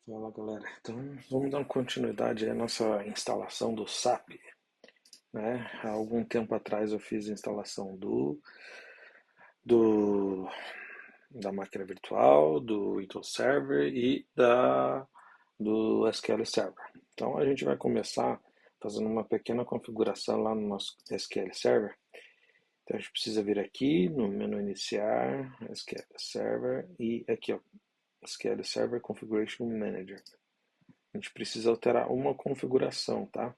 Fala galera, então vamos dar continuidade à nossa instalação do SAP, né? Há algum tempo atrás eu fiz a instalação do da máquina virtual, do Windows Server e do SQL Server. Então a gente vai começar fazendo uma pequena configuração lá no nosso SQL Server. Então a gente precisa vir aqui no menu iniciar, SQL Server e aqui ó, SQL Server Configuration Manager. A gente precisa alterar uma configuração, tá?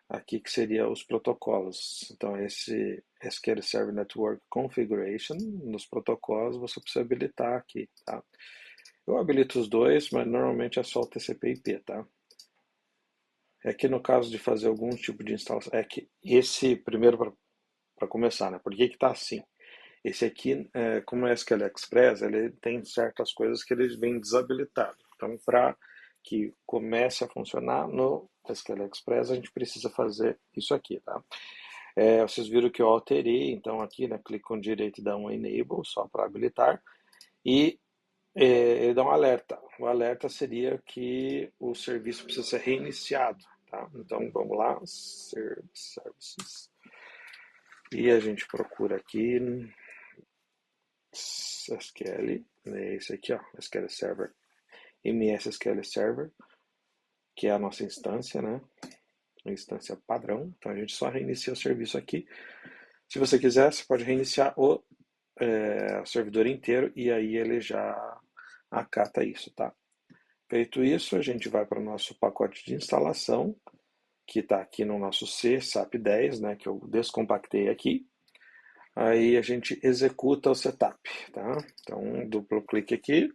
Aqui que seria os protocolos. Então, esse SQL Server Network Configuration, nos protocolos, você precisa habilitar aqui, tá? Eu habilito os dois, mas normalmente é só o TCP/IP, tá? É que no caso de fazer algum tipo de instalação, é que esse, primeiro para começar, né? Por que que tá assim? Esse aqui, como é SQL Express, ele tem certas coisas que ele vem desabilitado. Então, para que comece a funcionar no SQL Express, a gente precisa fazer isso aqui, tá? Vocês viram que eu alterei, então aqui, né, clico com direito e dá um Enable, só para habilitar, e ele dá um alerta. O alerta seria que o serviço precisa ser reiniciado, tá? Então, vamos lá, Services, e a gente procura aqui SQL, é esse aqui, ó, SQL Server, MS SQL Server, que é a nossa instância, né? A instância padrão. Então a gente só reinicia o serviço aqui. Se você quiser, você pode reiniciar o servidor inteiro e aí ele já acata isso, tá? Feito isso, a gente vai para o nosso pacote de instalação, que está aqui no nosso C, SAP 10, né, que eu descompactei aqui. Aí a gente executa o setup, tá? Então, duplo clique aqui.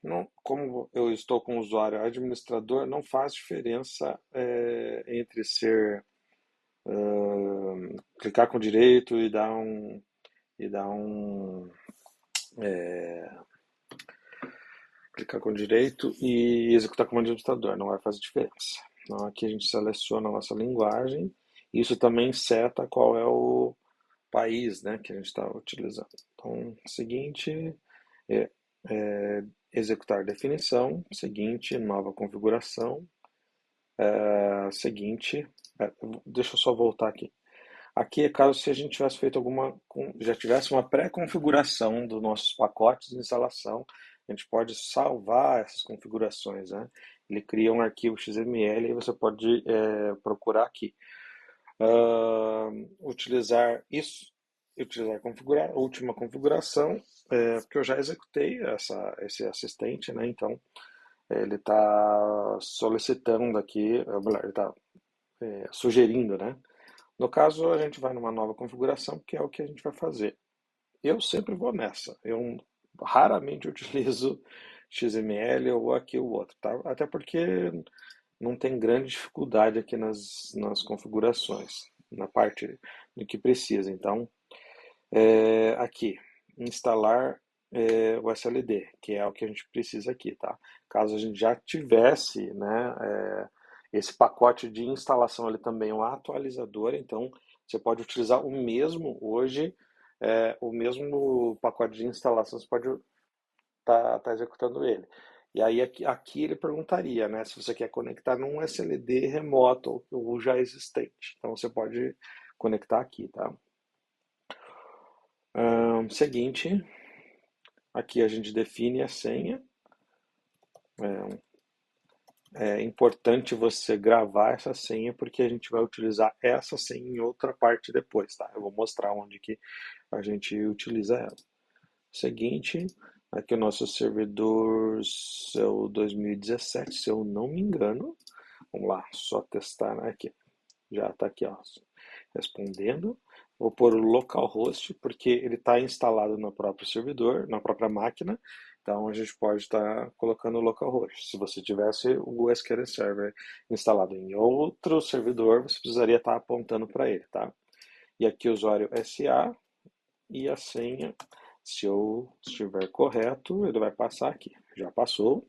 Não, como eu estou com o usuário administrador, não faz diferença entre ser clicar com direito e dar um clicar com direito e executar como administrador, não vai fazer diferença. Então aqui a gente seleciona a nossa linguagem, isso também seta qual é o país, né, que a gente está utilizando. Então, seguinte, é, executar definição, seguinte, nova configuração, seguinte, deixa eu só voltar aqui. Aqui é caso se a gente tivesse feito já tivesse uma pré-configuração dos nossos pacotes de instalação, a gente pode salvar essas configurações, né? Ele cria um arquivo XML e você pode procurar aqui. Utilizar isso, utilizar configurar, última configuração, porque eu já executei esse assistente, né? Então ele está solicitando aqui, melhor, ele está sugerindo, né? No caso, a gente vai numa nova configuração, que é o que a gente vai fazer. Eu sempre vou nessa. Eu raramente utilizo XML ou aqui ou outro, tá? Até porque não tem grande dificuldade aqui nas configurações, na parte do que precisa. Então, aqui, instalar o SLD, que é o que a gente precisa aqui, tá? Caso a gente já tivesse, né, esse pacote de instalação, ele também é um atualizador, então você pode utilizar o mesmo hoje, o mesmo pacote de instalação, você pode tá executando ele. E aí aqui ele perguntaria, né, se você quer conectar num SLD remoto ou já existente. Então você pode conectar aqui, tá? Seguinte, aqui a gente define a senha. É importante você gravar essa senha porque a gente vai utilizar essa senha em outra parte depois, tá? Eu vou mostrar onde que a gente utiliza ela. Seguinte, aqui o nosso servidor seu 2017, se eu não me engano. Vamos lá, só testar, né? Aqui. Já está aqui, ó, respondendo. Vou pôr o localhost, porque ele está instalado no próprio servidor, na própria máquina. Então a gente pode estar colocando o localhost. Se você tivesse o SQL Server instalado em outro servidor, você precisaria estar apontando para ele, tá? E aqui o usuário SA e a senha, se eu estiver correto, ele vai passar aqui. Já passou.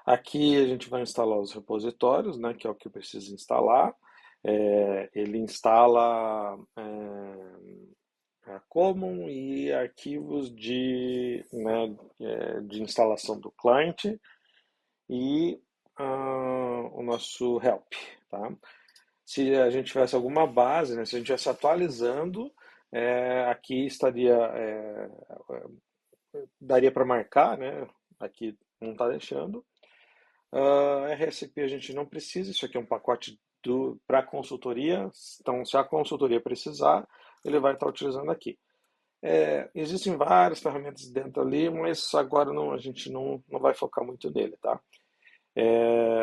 Aqui a gente vai instalar os repositórios, né, que é o que precisa instalar. Ele instala a common e arquivos né, de instalação do cliente e o nosso help, tá? Se a gente tivesse alguma base, né, se a gente estivesse atualizando, aqui daria para marcar, né? Aqui não está deixando. RSP a gente não precisa, isso aqui é um pacote para consultoria, então se a consultoria precisar, ele vai estar utilizando aqui. Existem várias ferramentas dentro ali, mas agora não, a gente não vai focar muito nele, tá?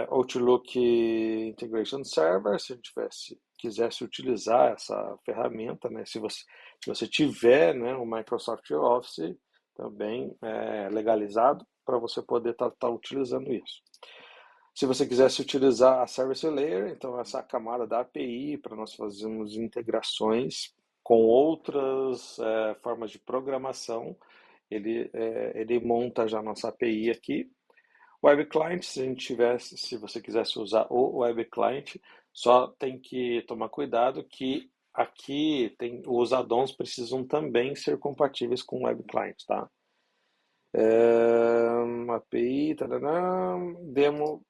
Outlook Integration Server, se a gente quisesse utilizar essa ferramenta, né? Se você tiver, né, o Microsoft Office também legalizado para você poder estar utilizando isso. Se você quisesse utilizar a Service Layer, então essa camada da API para nós fazermos integrações com outras formas de programação, ele monta já a nossa API aqui. Web Client, se você quisesse usar o Web Client, só tem que tomar cuidado que aqui os addons precisam também ser compatíveis com o Web Client, tá? API, tarará, demo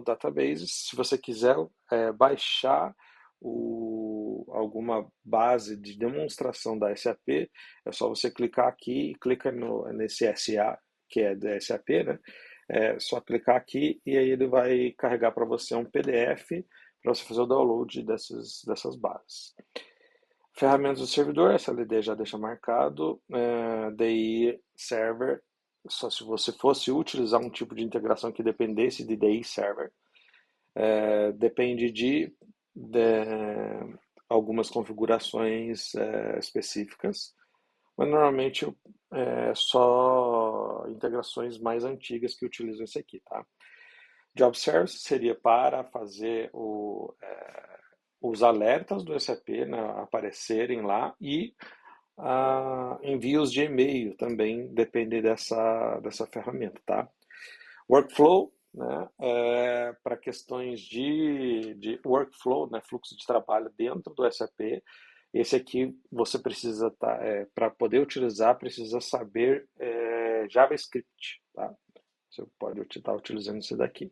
Database. Se você quiser baixar alguma base de demonstração da SAP, é só você clicar aqui e clica nesse SA, que é da SAP, né? É só clicar aqui e aí ele vai carregar para você um PDF para você fazer o download dessas bases. Ferramentas do servidor, essa LD já deixa marcado. DI Server, só se você fosse utilizar um tipo de integração que dependesse de DI Server. Depende de algumas configurações específicas, mas normalmente é só integrações mais antigas que utilizam esse aqui, tá? Job Service seria para fazer os alertas do SAP, né, aparecerem lá e envios de e-mail também depende dessa ferramenta, tá? Workflow, né, para questões de workflow, né, fluxo de trabalho dentro do SAP. Esse aqui você precisa para poder utilizar, precisa saber JavaScript, tá? Você pode estar utilizando isso daqui.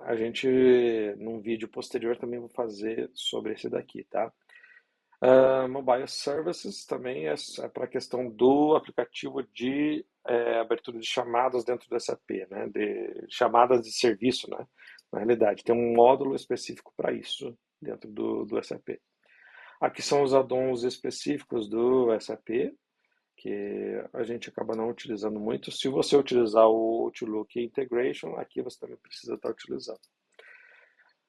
A gente, num vídeo posterior, também vou fazer sobre esse daqui, tá? Mobile Services também é para a questão do aplicativo de abertura de chamadas dentro do SAP, né? De chamadas de serviço, né? Na realidade, tem um módulo específico para isso dentro do SAP. Aqui são os addons específicos do SAP, que a gente acaba não utilizando muito. Se você utilizar o Outlook Integration, aqui você também precisa estar utilizando.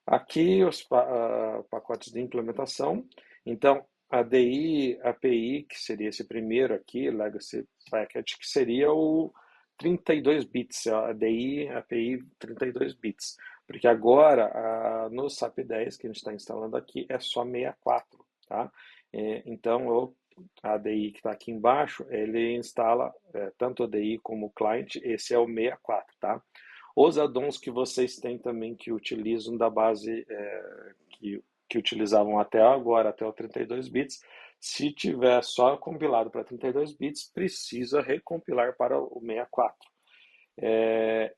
Aqui os pacotes de implementação. Então, a DI API, que seria esse primeiro aqui, Legacy Package, que seria o 32 bits, a DI API 32 bits. Porque agora, no SAP 10 que a gente está instalando aqui, é só 64, tá? Então, a DI que está aqui embaixo, ele instala tanto a DI como o client, esse é o 64, tá? Os addons que vocês têm também que utilizam da base que utilizavam até agora, até o 32 bits, se tiver só compilado para 32 bits, precisa recompilar para o 64.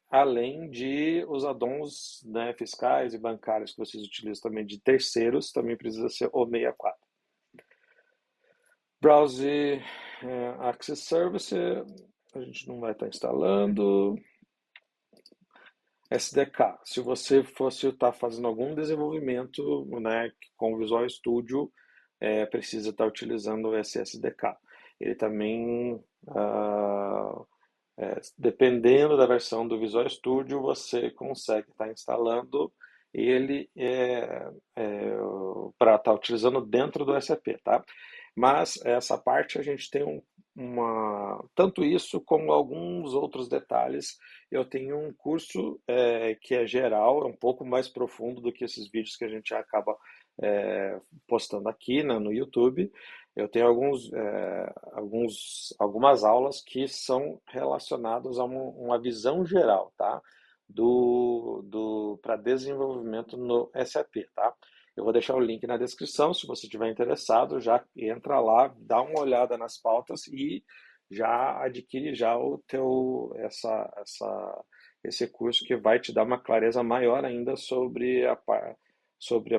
Além de os addons, né, fiscais e bancários que vocês utilizam também de terceiros, também precisa ser o 64. Browse Access Service, a gente não vai estar instalando. SDK, se você fosse estar fazendo algum desenvolvimento, né, com o Visual Studio, precisa estar utilizando esse SDK. Ele também, dependendo da versão do Visual Studio, você consegue estar instalando ele para estar utilizando dentro do SAP, tá? Mas essa parte a gente tem tanto isso como alguns outros detalhes. Eu tenho um curso que é geral, é um pouco mais profundo do que esses vídeos que a gente acaba postando aqui, né, no YouTube. Eu tenho algumas aulas que são relacionadas a uma visão geral, tá? Para desenvolvimento no SAP, tá? Eu vou deixar o link na descrição, se você estiver interessado, já entra lá, dá uma olhada nas pautas e já adquire já esse curso que vai te dar uma clareza maior ainda sobre a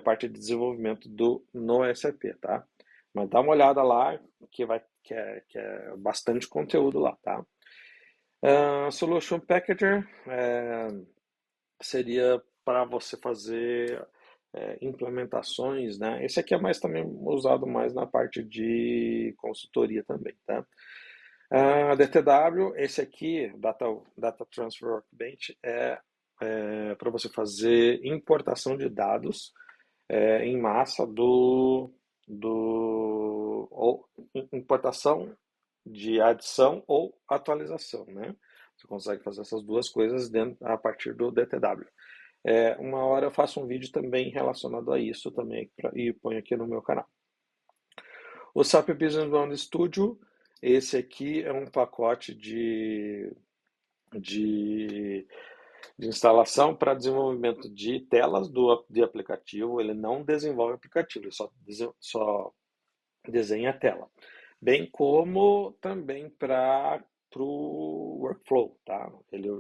parte de desenvolvimento no SAP, tá? Mas dá uma olhada lá, que é bastante conteúdo lá, tá? Solution Packager seria para você fazer implementações, né? Esse aqui é mais também usado mais na parte de consultoria também, tá? DTW, esse aqui, Data Transfer Workbench, é para você fazer importação de dados em massa ou importação de adição ou atualização, né? Você consegue fazer essas duas coisas a partir do DTW. Uma hora eu faço um vídeo também relacionado a isso também e ponho aqui no meu canal. O SAP Business One Studio, esse aqui é um pacote de instalação para desenvolvimento de telas de aplicativo. Ele não desenvolve aplicativo, ele só desenha a tela. Bem como também para o workflow, tá? Ele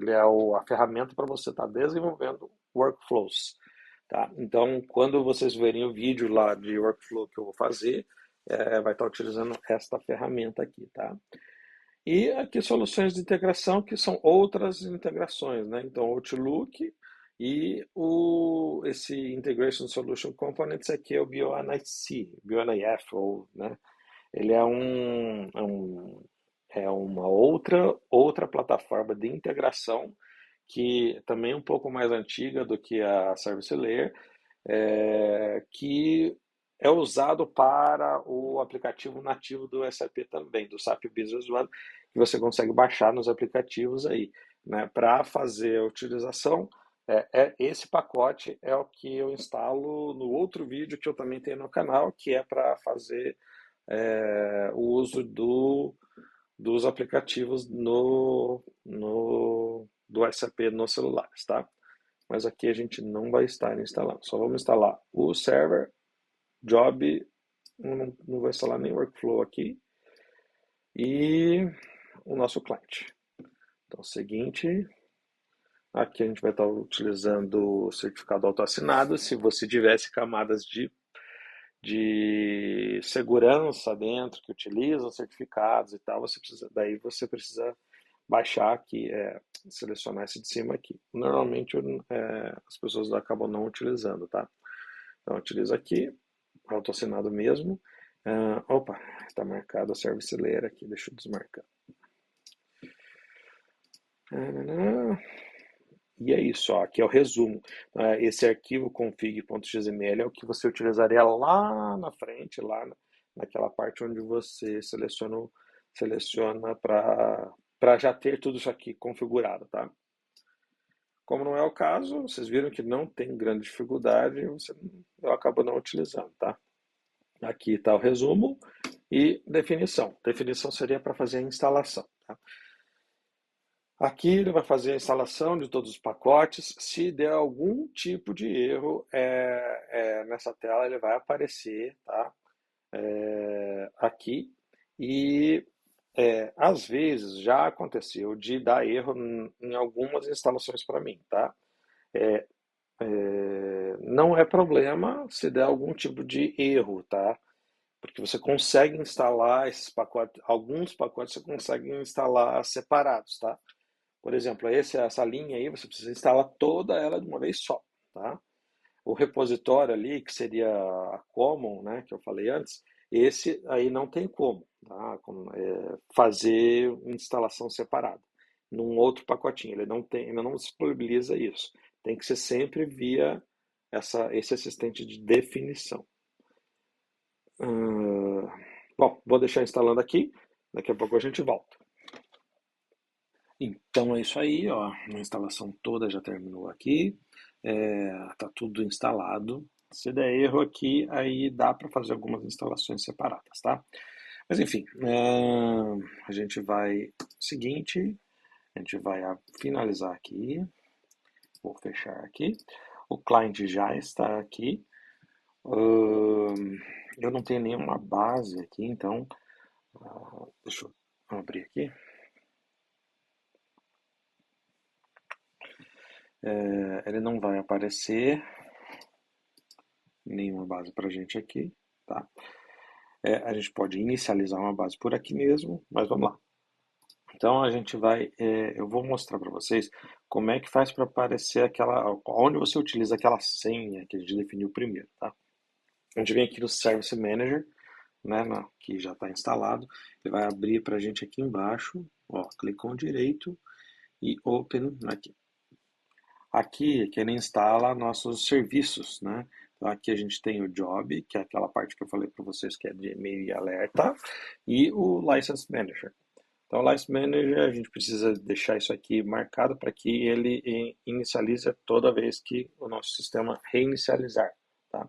é a ferramenta para você estar desenvolvendo workflows, tá? Então, quando vocês verem o vídeo lá de workflow que eu vou fazer, vai estar utilizando esta ferramenta aqui, tá? E aqui soluções de integração que são outras integrações, né? Então, Outlook e esse Integration Solution Components aqui é o BioNIF, ou, né? Ele é uma outra plataforma de integração que também é um pouco mais antiga do que a Service Layer, que é usado para o aplicativo nativo do SAP também, do SAP Business One, que você consegue baixar nos aplicativos aí, né? Para fazer a utilização, esse pacote é o que eu instalo no outro vídeo que eu também tenho no canal, que é para fazer o uso dos aplicativos do SAP nos celulares, tá? Mas aqui a gente não vai estar instalando, só vamos instalar o server, job, não vou instalar nem workflow aqui, e o nosso cliente. Então, seguinte, aqui a gente vai estar utilizando o certificado autoassinado. Se você tivesse camadas de segurança dentro que utilizam certificados e tal, daí você precisa baixar aqui, selecionar esse de cima aqui. Normalmente as pessoas acabam não utilizando, tá? Então utiliza aqui, autoassinado mesmo. Opa, está marcado a Service Layer aqui, deixa eu desmarcar. E é isso, ó, aqui é o resumo. Esse arquivo config.xml é o que você utilizaria lá na frente, naquela parte onde você seleciona para já ter tudo isso aqui configurado, tá? Como não é o caso, vocês viram que não tem grande dificuldade, eu acabo não utilizando, tá? Aqui está o resumo e definição. Definição seria para fazer a instalação, tá? Aqui ele vai fazer a instalação de todos os pacotes. Se der algum tipo de erro nessa tela, ele vai aparecer, tá? Aqui. E às vezes já aconteceu de dar erro em algumas instalações para mim, tá? Não é problema se der algum tipo de erro, tá? Porque você consegue instalar esses pacotes, alguns pacotes você consegue instalar separados, tá? Por exemplo, essa linha aí, você precisa instalar toda ela de uma vez só, tá? O repositório ali, que seria a common, né, que eu falei antes, esse aí não tem como, tá? Fazer instalação separada num outro pacotinho. Ele não disponibiliza isso. Tem que ser sempre via esse assistente de definição. Bom, vou deixar instalando aqui. Daqui a pouco a gente volta. Então é isso aí, ó. A instalação toda já terminou aqui. Tá tudo instalado. Se der erro aqui, aí dá para fazer algumas instalações separadas, tá? Mas enfim, a gente vai. Seguinte, a gente vai finalizar aqui. Vou fechar aqui. O cliente já está aqui. Eu não tenho nenhuma base aqui, então deixa eu abrir aqui. Ele não vai aparecer nenhuma base para a gente aqui, tá? A gente pode inicializar uma base por aqui mesmo, mas vamos lá. Então a gente vai, eu vou mostrar para vocês como é que faz para aparecer onde você utiliza aquela senha que a gente definiu primeiro, tá? A gente vem aqui no Service Manager, né, que já está instalado, ele vai abrir para a gente aqui embaixo, ó, clicou direito e Open aqui. Aqui que ele instala nossos serviços, né? Então aqui a gente tem o Job, que é aquela parte que eu falei para vocês que é de e-mail e alerta, e o License Manager. Então, o License Manager, a gente precisa deixar isso aqui marcado para que ele inicialize toda vez que o nosso sistema reinicializar, tá?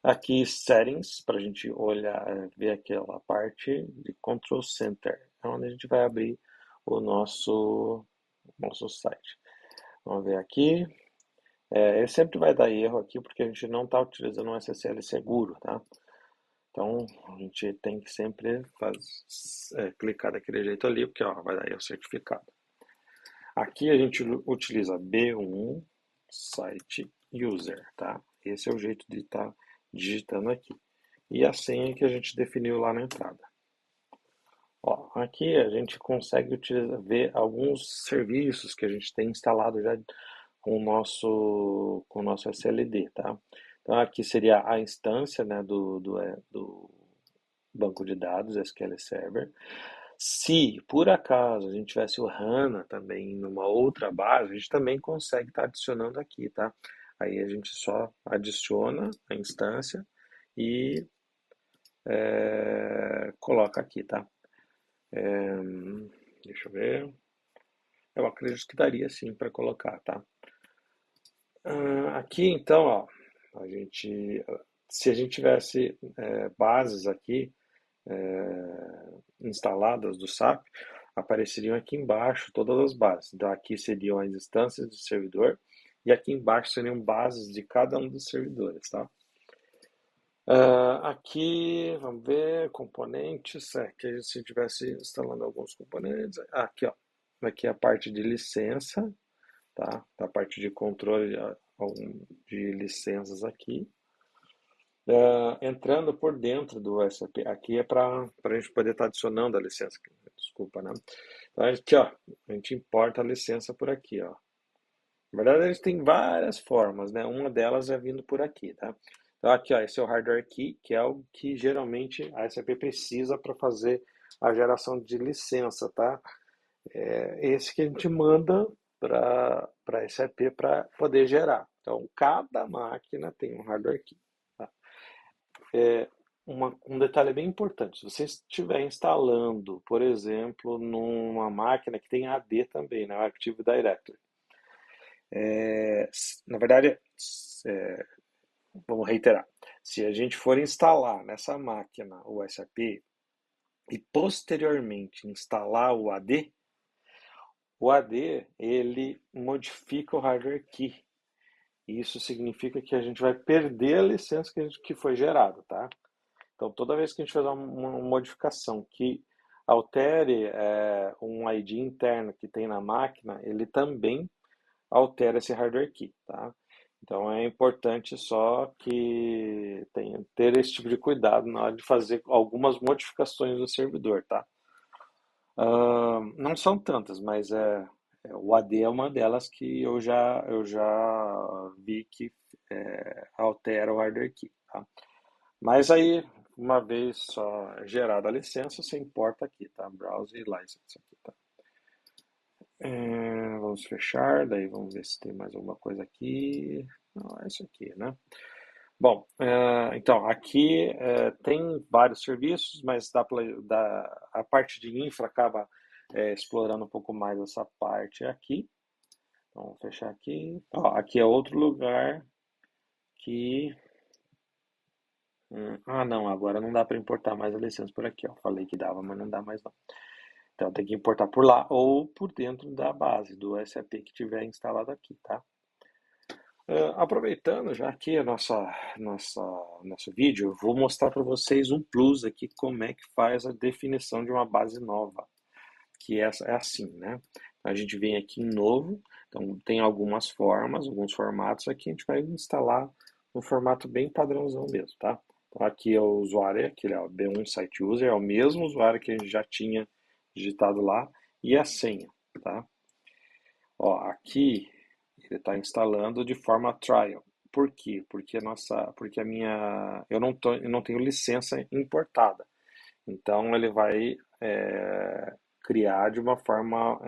Aqui, Settings, para a gente olhar, ver aquela parte de Control Center, é onde a gente vai abrir o nosso site. Vamos ver aqui. Ele sempre vai dar erro aqui porque a gente não está utilizando um SSL seguro, tá? Então, a gente tem que sempre clicar daquele jeito ali, porque ó, vai dar aí o certificado. Aqui a gente utiliza B1 Site User, tá? Esse é o jeito de estar digitando aqui. E a senha que a gente definiu lá na entrada. Ó, aqui a gente consegue ver alguns serviços que a gente tem instalado já com o nosso SLD, tá? Então aqui seria a instância, né, do banco de dados SQL Server. Se por acaso a gente tivesse o HANA também numa outra base, a gente também consegue estar adicionando aqui, tá? Aí a gente só adiciona a instância e coloca aqui, tá? Deixa eu ver. Eu acredito que daria sim para colocar, tá? Aqui então, ó, se a gente tivesse bases aqui instaladas do SAP, apareceriam aqui embaixo todas as bases. Então, aqui seriam as instâncias do servidor e aqui embaixo seriam bases de cada um dos servidores, tá? Aqui, vamos ver, componentes, que se estivesse instalando alguns componentes, aqui ó, aqui é a parte de licença, tá? A parte de controle de licenças aqui. Entrando por dentro do SAP, aqui é para a gente poder estar adicionando a licença, desculpa, né? Então, aqui, ó, a gente importa a licença por aqui, ó. Na verdade, eles têm várias formas, né? Uma delas é vindo por aqui, tá? Então, aqui, ó, esse é o hardware key, que é o que geralmente a SAP precisa para fazer a geração de licença, tá? É esse que a gente manda para a SAP para poder gerar. Então, cada máquina tem um hardware key, tá? Um detalhe bem importante, se você estiver instalando, por exemplo, numa máquina que tem AD também, né, o Active Directory, na verdade, é, vamos reiterar, se a gente for instalar nessa máquina o SAP e posteriormente instalar o AD ele modifica o hardware key. Isso significa que a gente vai perder a licença que foi gerada, tá? Então, toda vez que a gente fizer uma modificação que altere um ID interno que tem na máquina, ele também altera esse hardware key, tá? Então, é importante só que ter esse tipo de cuidado na hora de fazer algumas modificações do servidor, tá? Não são tantas, mas o AD é uma delas que eu já vi que altera o hardware key, tá? Mas aí, uma vez só gerada a licença, você importa aqui, tá? Browse license aqui, tá? Vamos fechar, daí vamos ver se tem mais alguma coisa aqui. Não, é isso aqui, né? Bom, então, aqui tem vários serviços, mas a parte de infra acaba explorando um pouco mais essa parte aqui. Então, vamos fechar aqui. Ó, aqui é outro lugar que não, agora não dá para importar mais a licença por aqui, ó. Falei que dava, mas não dá mais não. Então tem que importar por lá ou por dentro da base do SAP que tiver instalado aqui, tá? Aproveitando já aqui nosso vídeo, eu vou mostrar para vocês um plus aqui, como é que faz a definição de uma base nova, que essa é assim, né? A gente vem aqui em novo, então tem algumas formas, alguns formatos aqui, a gente vai instalar no formato bem padrãozão mesmo, tá? Então aqui é o usuário, aquele é o B1 Site User, é o mesmo usuário que a gente já tinha digitado lá, e a senha, tá? Ó, aqui ele está instalando de forma trial. Por quê? Porque a minha, eu não tenho licença importada. Então ele vai criar de uma forma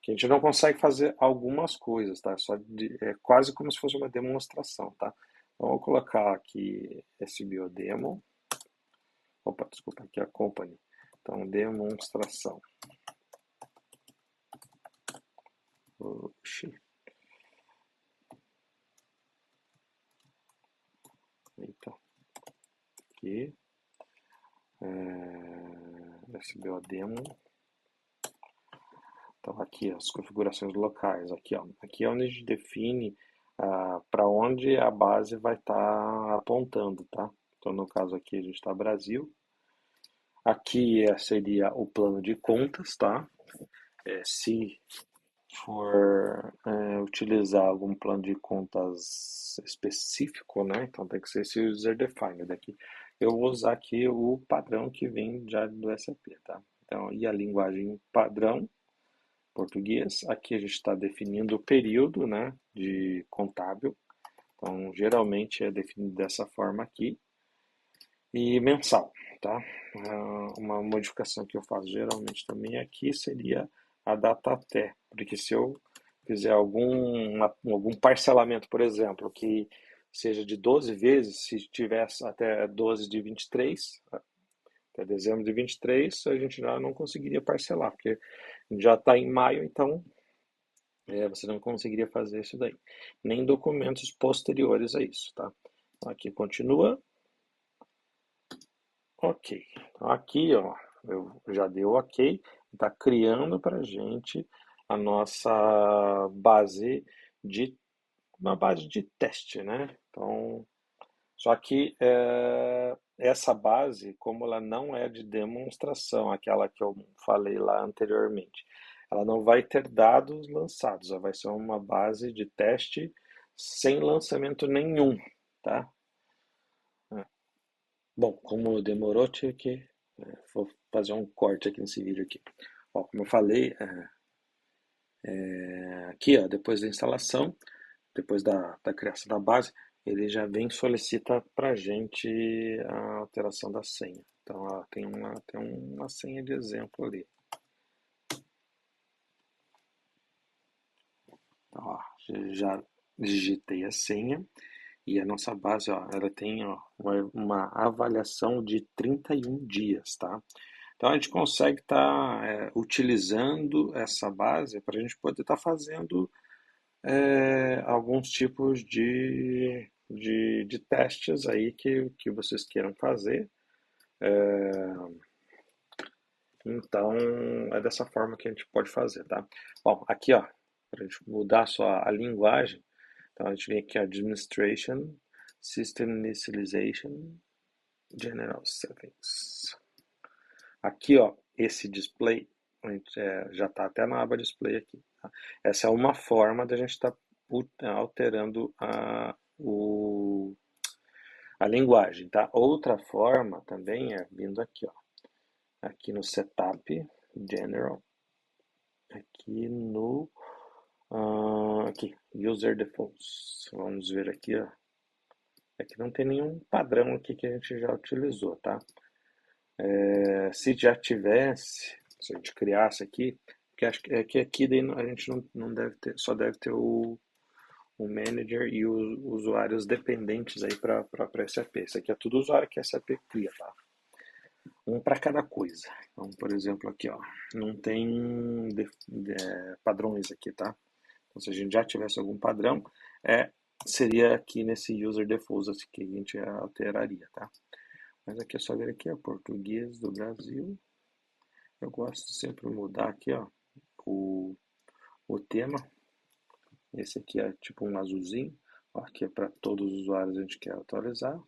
que a gente não consegue fazer algumas coisas, tá? É quase como se fosse uma demonstração, tá? Então, vou colocar aqui esse biodemo. Opa, desculpa, aqui é a company. Então, demonstração. Oxi. Então, aqui. SBO demo. Então, aqui as configurações locais. Aqui, ó. Aqui é onde a gente define para onde a base vai estar apontando, tá? Então, no caso aqui, a gente está Brasil. Aqui seria o plano de contas, tá? Se for utilizar algum plano de contas específico, né? Então tem que ser esse user defined aqui. Eu vou usar aqui o padrão que vem já do SAP, tá? Então, e a linguagem padrão, português. Aqui a gente está definindo o período, né, de contábil. Então, geralmente é definido dessa forma aqui. E mensal, tá? Uma modificação que eu faço geralmente também aqui seria a data até, porque se eu fizer algum parcelamento, por exemplo, que seja de 12 vezes, se tivesse até 12 de 23, até dezembro de 23, a gente já não conseguiria parcelar, porque já está em maio, então você não conseguiria fazer isso daí. Nem documentos posteriores a isso, tá? Então, aqui continua. Ok. Então, aqui, ó, eu já dei o ok. Está criando para a gente a nossa base de uma base de teste, né? Então, só que essa base, como ela não é de demonstração, aquela que eu falei lá anteriormente, ela não vai ter dados lançados, ela vai ser uma base de teste sem lançamento nenhum, tá? Bom, como demorou, tive que vou fazer um corte aqui nesse vídeo aqui. Ó, como eu falei, aqui, ó, depois da instalação, depois da criação da base, ele já vem e solicita para a gente a alteração da senha. Então, ó, tem uma senha de exemplo ali. Então, ó, já digitei a senha e a nossa base, ó, ela tem ó, uma avaliação de 31 dias, tá? Então a gente consegue estar utilizando essa base para a gente poder estar fazendo alguns tipos de testes aí que vocês queiram fazer. Então é dessa forma que a gente pode fazer, tá? Bom, aqui ó, para a gente mudar só a linguagem, então a gente vem aqui Administration, System Initialization, General Settings. Aqui, ó, esse display já está até na aba display aqui. Tá? Essa é uma forma da gente estar alterando a linguagem, tá? Outra forma também é vindo aqui, ó, aqui no Setup, General, aqui no aqui, User Defaults. Vamos ver aqui, ó. Aqui não tem nenhum padrão aqui que a gente já utilizou, tá? Se já tivesse, se a gente criasse aqui, porque acho que aqui daí a gente não deve ter, só deve ter o manager e os usuários dependentes aí para SAP. Isso aqui é tudo usuário que a SAP cria, tá? Um para cada coisa. Então, por exemplo, aqui, ó, não tem padrões aqui, tá? Então, se a gente já tivesse algum padrão, seria aqui nesse user defaults que a gente alteraria, tá? Mas aqui é só ver aqui, ó, português do Brasil. Eu gosto de sempre mudar aqui, ó, o tema. Esse aqui é tipo um azulzinho. Ó, aqui é para todos os usuários, a gente quer atualizar.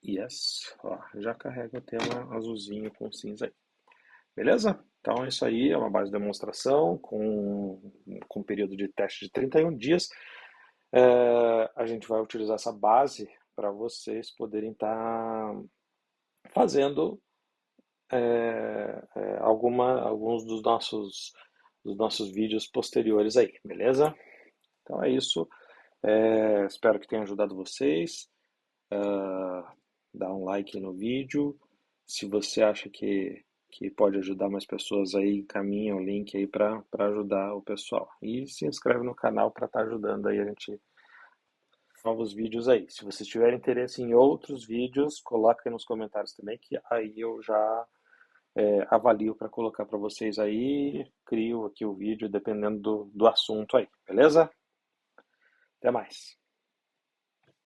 Yes, ó, já carrega o tema azulzinho com cinza aí. Beleza? Então é isso aí, é uma base de demonstração com um período de teste de 31 dias. A gente vai utilizar essa base para vocês poderem estar fazendo alguns dos nossos vídeos posteriores aí, beleza? Então é isso. Espero que tenha ajudado vocês. Dá um like no vídeo. Se você acha que pode ajudar mais pessoas aí, encaminha o link aí para ajudar o pessoal. E se inscreve no canal para estar ajudando aí a gente novos vídeos aí. Se vocês tiverem interesse em outros vídeos, coloca aí nos comentários também, que aí eu já avalio para colocar para vocês aí, crio aqui o vídeo dependendo do assunto aí, beleza? Até mais.